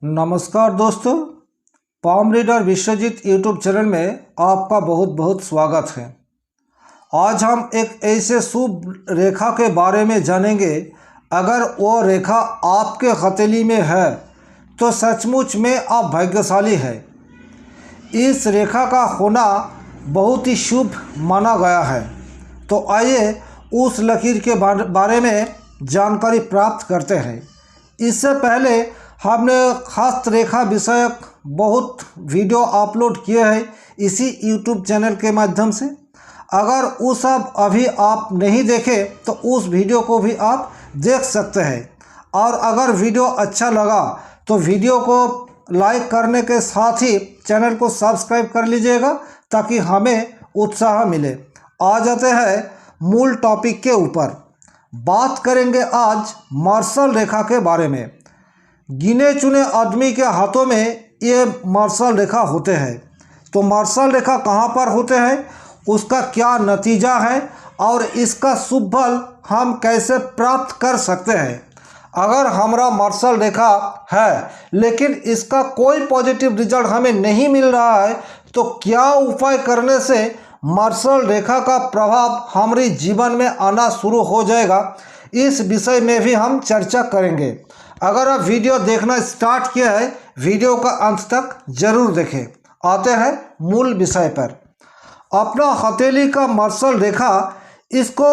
नमस्कार दोस्तों, palm reader Vishwajeet YouTube channel में आपका बहुत बहुत स्वागत है। आज हम एक ऐसे शुभ रेखा के बारे में जानेंगे। अगर वो रेखा आपके हथेली में है तो सचमुच में आप भाग्यशाली हैं। इस रेखा का होना बहुत ही शुभ माना गया है। तो आइए उस लकीर के बारे में जानकारी प्राप्त करते हैं। इससे पहले हमने हस्तरेखा विषयक बहुत वीडियो अपलोड किए हैं इसी यूट्यूब चैनल के माध्यम से। अगर वो सब अभी आप नहीं देखें तो उस वीडियो को भी आप देख सकते हैं। और अगर वीडियो अच्छा लगा तो वीडियो को लाइक करने के साथ ही चैनल को सब्सक्राइब कर लीजिएगा ताकि हमें उत्साह मिले। आ जाते हैं मूल टॉपिक के ऊपर। बात करेंगे आज मार्शल रेखा के बारे में। गिने चुने आदमी के हाथों में ये मार्शल रेखा होते हैं। तो मार्शल रेखा कहाँ पर होते हैं, उसका क्या नतीजा है और इसका शुभ फल हम कैसे प्राप्त कर सकते हैं। अगर हमारा मार्शल रेखा है लेकिन इसका कोई पॉजिटिव रिजल्ट हमें नहीं मिल रहा है तो क्या उपाय करने से मार्शल रेखा का प्रभाव हमारे जीवन में आना शुरू हो जाएगा, इस विषय में भी हम चर्चा करेंगे। अगर आप वीडियो देखना स्टार्ट किया है, वीडियो का अंत तक जरूर देखें। आते हैं मूल विषय पर। अपना हथेली का मार्शल रेखा, इसको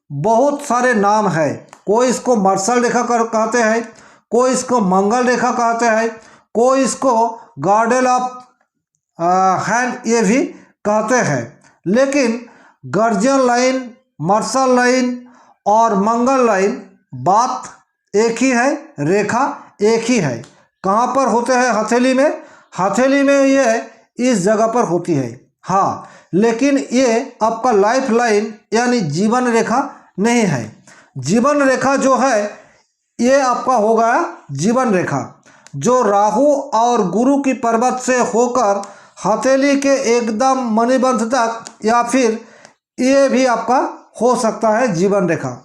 बहुत सारे नाम है। कोई इसको मार्शल रेखा कहते हैं, कोई इसको मंगल रेखा कहते हैं, कोई इसको गार्डन ऑफ हैंड ये भी कहते हैं। लेकिन गर्जियन लाइन, मार्शल लाइन और मंगल लाइन बात एक ही है, रेखा एक ही है। कहाँ पर होते हैं हथेली में? हथेली में ये इस जगह पर होती है। हाँ, लेकिन ये आपका लाइफ लाइन यानी जीवन रेखा नहीं है। जीवन रेखा जो है ये आपका होगा जीवन रेखा, जो राहु और गुरु की पर्वत से होकर हथेली के एकदम मणिबंध तक, या फिर ये भी आपका हो सकता है जीवन रेखा।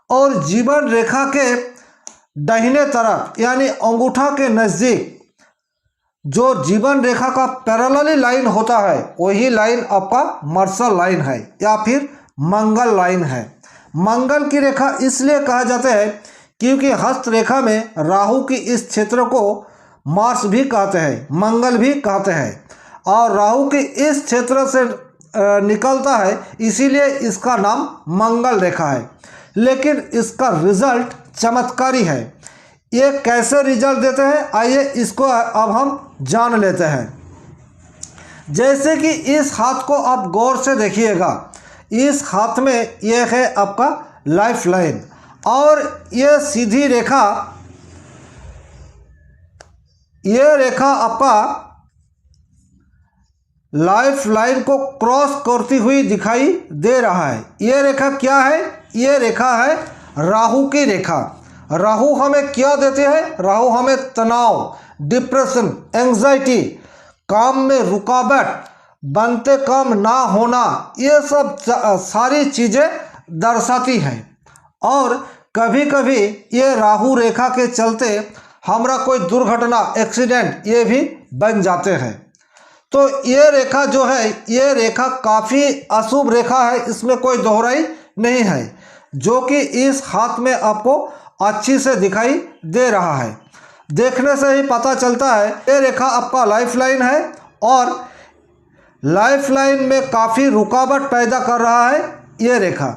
और जीवन रेखा के दाहिने तरफ यानी अंगूठा के नज़दीक जो जीवन रेखा का पैरेलली लाइन होता है वही लाइन आपका मार्शल लाइन है या फिर मंगल लाइन है। मंगल की रेखा इसलिए कहा जाता है क्योंकि हस्त रेखा में राहु की इस क्षेत्र को मार्स भी कहते हैं, मंगल भी कहते हैं। और राहु की इस क्षेत्र से निकलता है, इसीलिए इसका नाम मंगल रेखा है। लेकिन इसका रिजल्ट चमत्कारी है। ये कैसे रिजल्ट देते हैं, आइए इसको अब हम जान लेते हैं। जैसे कि इस हाथ को आप गौर से देखिएगा। इस हाथ में ये है आपका लाइफ लाइन और ये सीधी रेखा, ये रेखा आपका लाइफ लाइन को क्रॉस करती हुई दिखाई दे रहा है। ये रेखा क्या है? ये रेखा है राहु की रेखा। राहु हमें क्या देते हैं? राहु हमें तनाव, डिप्रेशन, एंजाइटी, काम में रुकावट, बनते काम ना होना, ये सब सारी चीज़ें दर्शाती हैं। और कभी कभी ये राहु रेखा के चलते हमारा कोई दुर्घटना, एक्सीडेंट ये भी बन जाते हैं। तो ये रेखा जो है, ये रेखा काफ़ी अशुभ रेखा है, इसमें कोई दोहराई नहीं है, जो कि इस हाथ में आपको अच्छी से दिखाई दे रहा है। देखने से ही पता चलता है ये रेखा आपका लाइफ लाइन है और लाइफ लाइन में काफ़ी रुकावट पैदा कर रहा है ये रेखा।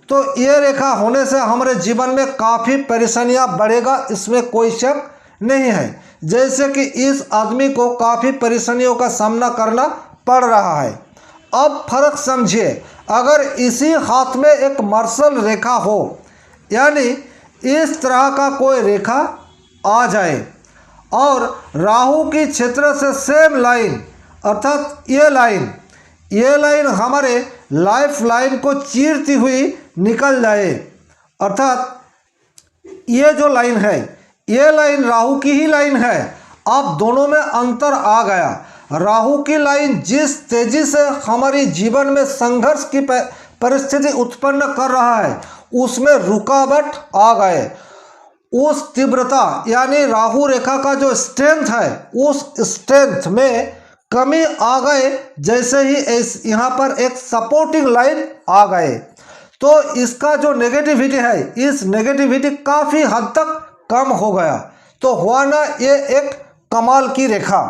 तो ये रेखा होने से हमारे जीवन में काफ़ी परेशानियां बढ़ेगा, इसमें कोई शक नहीं है। जैसे कि इस आदमी को काफ़ी परेशानियों का सामना करना पड़ रहा है। अब फर्क समझिए, अगर इसी हाथ में एक मार्शल रेखा हो, यानी इस तरह का कोई रेखा आ जाए और राहु की क्षेत्र से सेम लाइन, अर्थात ये लाइन हमारे लाइफ लाइन को चीरती हुई निकल जाए, अर्थात ये जो लाइन है ये लाइन राहु की ही लाइन है। अब दोनों में अंतर आ गया। राहु की लाइन जिस तेजी से हमारी जीवन में संघर्ष की परिस्थिति उत्पन्न कर रहा है उसमें रुकावट आ गए। उस तीव्रता यानी राहु रेखा का जो स्ट्रेंथ है उस स्ट्रेंथ में कमी आ गए। जैसे ही यहाँ पर एक सपोर्टिंग लाइन आ गए तो इसका जो नेगेटिविटी है इस नेगेटिविटी काफ़ी हद तक कम हो गया। तो हुआ ना ये एक कमाल की रेखा।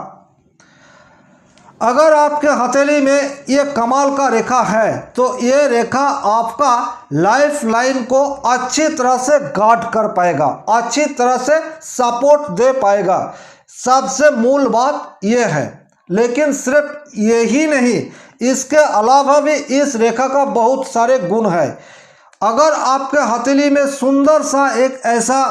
अगर आपके हथेली में ये कमाल का रेखा है तो ये रेखा आपका लाइफ लाइन को अच्छी तरह से गार्ड कर पाएगा, अच्छी तरह से सपोर्ट दे पाएगा। सबसे मूल बात ये है। लेकिन सिर्फ यही नहीं, इसके अलावा भी इस रेखा का बहुत सारे गुण है। अगर आपके हथेली में सुंदर सा एक ऐसा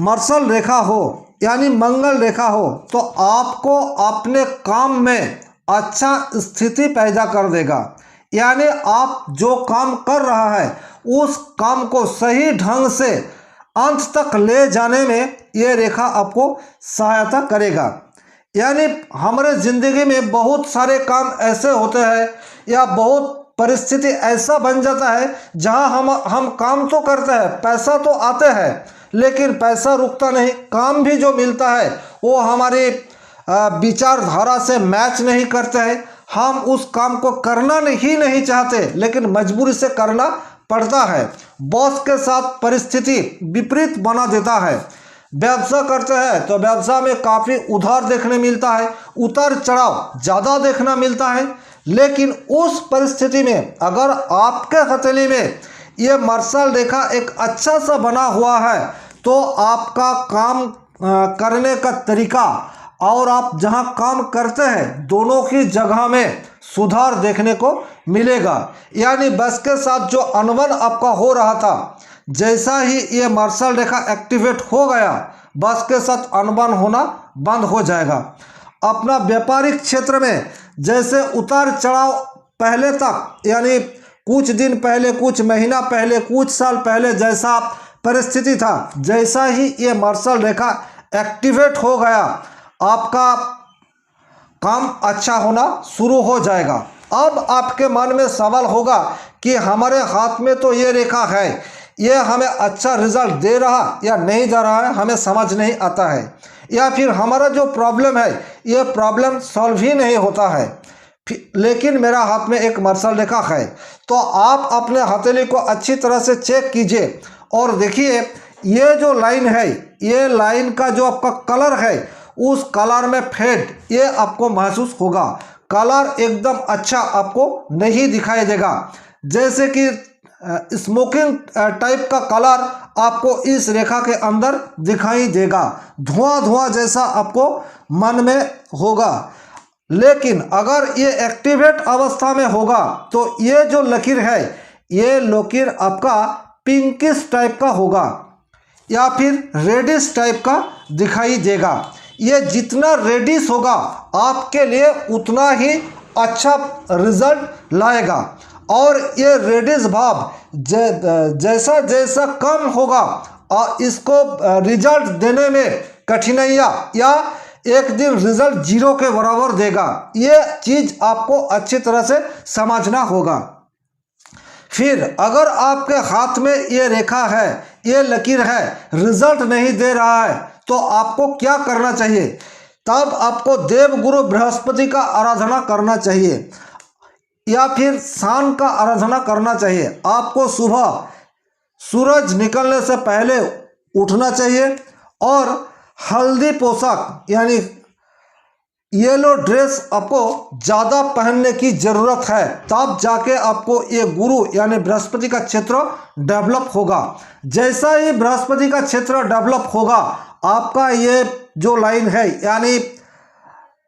मर्सल रेखा हो यानी मंगल रेखा हो तो आपको अपने काम में अच्छा स्थिति पैदा कर देगा। यानी आप जो काम कर रहा है उस काम को सही ढंग से अंत तक ले जाने में ये रेखा आपको सहायता करेगा। यानी हमारे ज़िंदगी में बहुत सारे काम ऐसे होते हैं या बहुत परिस्थिति ऐसा बन जाता है जहां हम काम तो करते हैं, पैसा तो आते हैं, लेकिन पैसा रुकता नहीं। काम भी जो मिलता है वो हमारी विचारधारा से मैच नहीं करते हैं। हम उस काम को करना ही नहीं चाहते लेकिन मजबूरी से करना पड़ता है। बॉस के साथ परिस्थिति विपरीत बना देता है। व्यवसाय करते हैं तो व्यवसाय में काफ़ी उधार देखने मिलता है, उतार चढ़ाव ज़्यादा देखना मिलता है। लेकिन उस परिस्थिति में अगर आपके हथेली में ये मर्सल रेखा एक अच्छा सा बना हुआ है तो आपका काम करने का तरीका और आप जहां काम करते हैं दोनों की जगह में सुधार देखने को मिलेगा। यानी बस के साथ जो अनबन आपका हो रहा था, जैसा ही ये मर्सल रेखा एक्टिवेट हो गया बस के साथ अनबन होना बंद हो जाएगा। अपना व्यापारिक क्षेत्र में जैसे उतार चढ़ाव पहले तक यानी कुछ दिन पहले, कुछ महीना पहले, कुछ साल पहले जैसा परिस्थिति था, जैसा ही ये मर्सल रेखा एक्टिवेट हो गया आपका काम अच्छा होना शुरू हो जाएगा। अब आपके मन में सवाल होगा कि हमारे हाथ में तो ये रेखा है, ये हमें अच्छा रिजल्ट दे रहा या नहीं दे रहा है, हमें समझ नहीं आता है, या फिर हमारा जो प्रॉब्लम है ये प्रॉब्लम सॉल्व ही नहीं होता है, लेकिन मेरा हाथ में एक मर्सल रेखा है। तो आप अपने हथेली को अच्छी तरह से चेक कीजिए और देखिए ये जो लाइन है, ये लाइन का जो आपका कलर है उस कलर में फेड ये आपको महसूस होगा। कलर एकदम अच्छा आपको नहीं दिखाई देगा। जैसे कि स्मोकिंग टाइप का कलर आपको इस रेखा के अंदर दिखाई देगा, धुआं धुआं जैसा आपको मन में होगा। लेकिन अगर ये एक्टिवेट अवस्था में होगा तो ये जो लकीर है ये लकीर आपका पिंकिश टाइप का होगा या फिर रेडिश टाइप का दिखाई देगा। ये जितना रेडिश होगा आपके लिए उतना ही अच्छा रिजल्ट लाएगा और ये रेडिश भाव जैसा जैसा कम होगा इसको रिजल्ट देने में कठिनाइयाँ या एक दिन रिजल्ट जीरो के बराबर देगा। ये चीज़ आपको अच्छी तरह से समझना होगा। फिर अगर आपके हाथ में ये रेखा है, ये लकीर है, रिजल्ट नहीं दे रहा है तो आपको क्या करना चाहिए? तब आपको देवगुरु बृहस्पति का आराधना करना चाहिए या फिर शान का आराधना करना चाहिए। आपको सुबह सूरज निकलने से पहले उठना चाहिए और हल्दी पोशाक यानी येलो ड्रेस आपको ज़्यादा पहनने की ज़रूरत है, तब जाके आपको ये गुरु यानी बृहस्पति का क्षेत्र डेवलप होगा। जैसा ही बृहस्पति का क्षेत्र डेवलप होगा आपका ये जो लाइन है यानी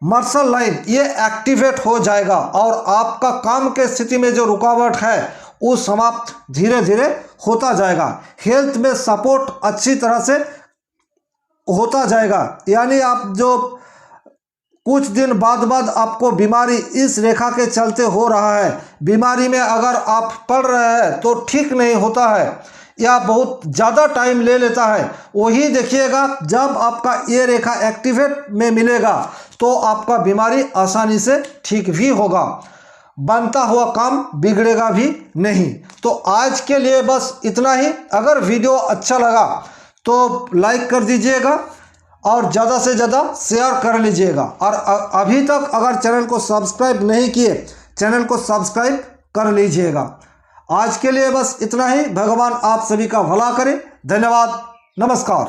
मर्सल लाइन ये एक्टिवेट हो जाएगा और आपका काम के स्थिति में जो रुकावट है वो समाप्त धीरे धीरे होता जाएगा। हेल्थ में सपोर्ट अच्छी तरह से होता जाएगा। यानी आप जो कुछ दिन बाद आपको बीमारी इस रेखा के चलते हो रहा है, बीमारी में अगर आप पड़ रहे हैं तो ठीक नहीं होता है या बहुत ज़्यादा टाइम ले लेता है, वही देखिएगा जब आपका ये रेखा एक्टिवेट में मिलेगा तो आपका बीमारी आसानी से ठीक भी होगा, बनता हुआ काम बिगड़ेगा भी नहीं। तो आज के लिए बस इतना ही। अगर वीडियो अच्छा लगा तो लाइक कर दीजिएगा और ज़्यादा से ज़्यादा शेयर कर लीजिएगा। और अभी तक अगर चैनल को सब्सक्राइब नहीं किए, चैनल को सब्सक्राइब कर लीजिएगा। आज के लिए बस इतना ही। भगवान आप सभी का भला करे। धन्यवाद। नमस्कार।